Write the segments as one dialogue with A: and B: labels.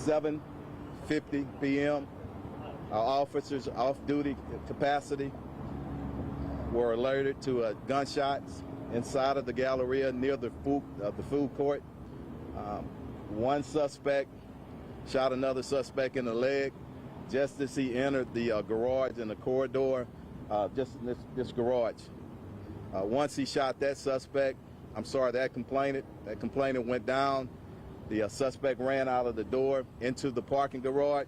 A: 7:50 p.m. Our officers, off-duty capacity, were alerted to gunshots inside of the Galleria near the food court. One suspect shot another suspect in the leg just as he entered the garage in the corridor, just in this garage. Once he shot that suspect, that complainant went down. The suspect ran out of the door into the parking garage.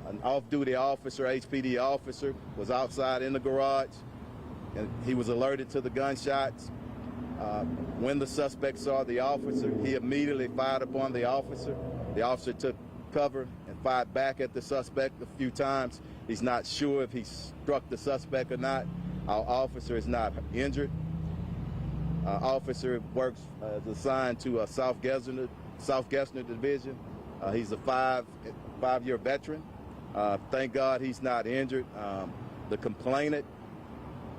A: An off-duty officer, HPD officer, was outside in the garage, and he was alerted to the gunshots. When the suspect saw the officer, he immediately fired upon the officer. The officer took cover and fired back at the suspect a few times. He's not sure if he struck the suspect or not. Our officer is not injured. Officer works is assigned to South Gessner Division. He's a five-year veteran. Thank God he's not injured. The complainant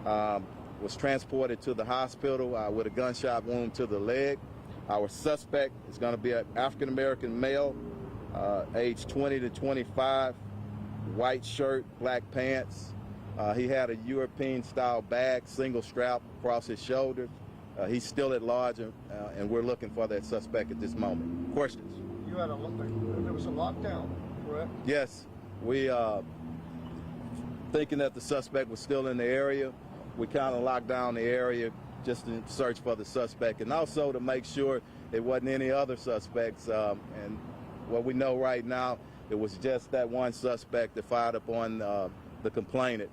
A: was transported to the hospital with a gunshot wound to the leg. Our suspect is going to be an African-American male, age 20 to 25, white shirt, black pants. He had a European-style bag, single strap across his shoulders. He's still at large, and we're looking for that suspect at this moment. Questions?
B: There was a lockdown, correct?
A: Yes. We, thinking that the suspect was still in the area, we kind of locked down the area just to search for the suspect, and also to make sure there wasn't any other suspects. And what we know right now, it was just that one suspect that fired upon the complainant.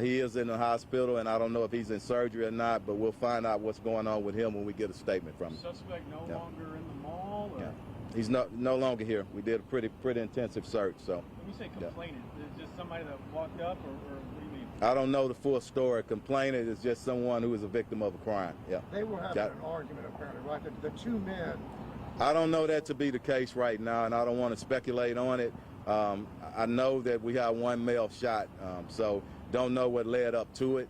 A: He is in the hospital, and I don't know if he's in surgery or not, but we'll find out what's going on with him when we get a statement from him.
C: Suspect no longer in the mall? Or?
A: Yeah. He's no longer here. We did a pretty intensive search. So.
C: When you say complainant, is it just somebody that walked up, or what do you mean?
A: I don't know the full story. Complainant is just someone who is a victim of a crime. Yeah.
B: They were having an argument apparently, right? The two men.
A: I don't know that to be the case right now, and I don't want to speculate on it. I know that we had one male shot, so don't know what led up to it,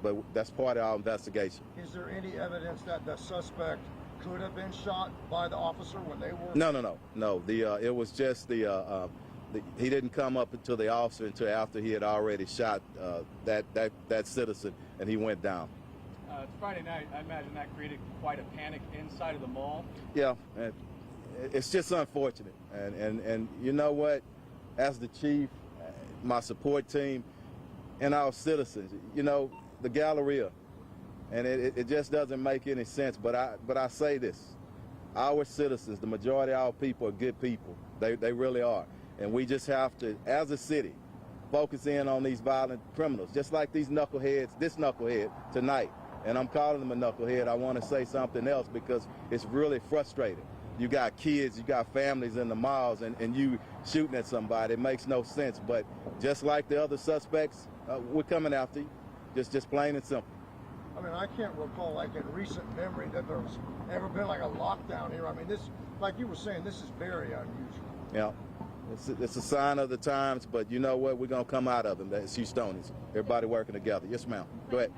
A: but that's part of our investigation.
B: Is there any evidence that the suspect could have been shot by the officer when they were?
A: No. It was just he didn't come up to the officer until after he had already shot that citizen, and he went down.
C: It's Friday night. I imagine that created quite a panic inside of the mall.
A: Yeah, it's just unfortunate, and you know what? As the chief, my support team, and our citizens, you know, the Galleria, and it just doesn't make any sense. But I say this: our citizens, the majority of our people, are good people. They really are, and we just have to, as a city, focus in on these violent criminals, just like these knuckleheads. This knucklehead tonight. And I'm calling him a knucklehead. I want to say something else because it's really frustrating. You got kids, you got families in the malls, and you shooting at somebody. It makes no sense. But just like the other suspects, we're coming after you. Just plain and simple.
B: I mean, I can't recall, like in recent memory, that there's ever been like a lockdown here. I mean, this, like you were saying, this is very unusual.
A: Yeah. It's a sign of the times, but you know what? We're going to come out of them. That's Houstonians. Everybody working together. Yes, ma'am. Go ahead.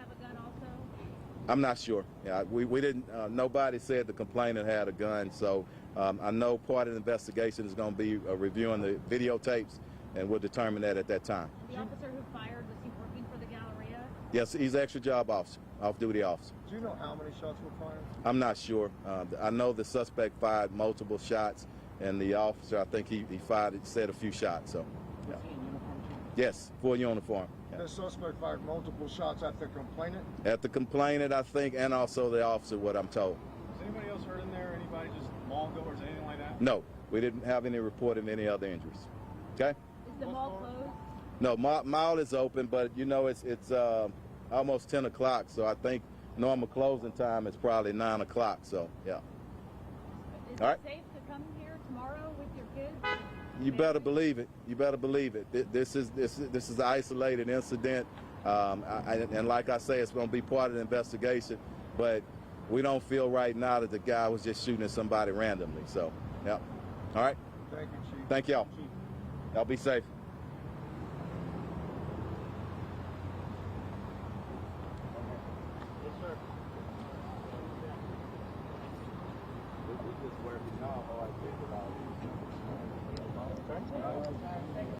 A: I'm not sure. Yeah, we didn't. Nobody said the complainant had a gun, so I know part of the investigation is going to be reviewing the videotapes, and we'll determine that at that time.
D: The officer who fired, was he working for the Galleria?
A: Yes, he's extra job officer, off-duty officer.
B: Do you know how many shots were fired?
A: I'm not sure. I know the suspect fired multiple shots, and the officer, I think he said a few shots. So, yeah.
D: Was he in uniform too?
A: Yes, full uniform.
B: The suspect fired multiple shots at the complainant?
A: At the complainant, I think, and also the officer, what I'm told.
C: Was anybody else hurt in there? Anybody just mall goers, anything like that?
A: No, we didn't have any report of any other injuries. Okay?
D: Is the mall closed?
A: No, mall is open, but you know it's almost 10 o'clock, so I think normal closing time is probably 9 o'clock. So yeah.
D: Is
A: All
D: it
A: right.
D: safe to come here tomorrow with your kids?
A: You better believe it. You better believe it. This is an isolated incident, and like I say, it's going to be part of the investigation. But we don't feel right now that the guy was just shooting at somebody randomly. So, yeah. All right.
B: Thank you, Chief.
A: Thank y'all. Y'all be safe.
B: Yes, sir.
A: This is working now. How I think about it.
B: Okay.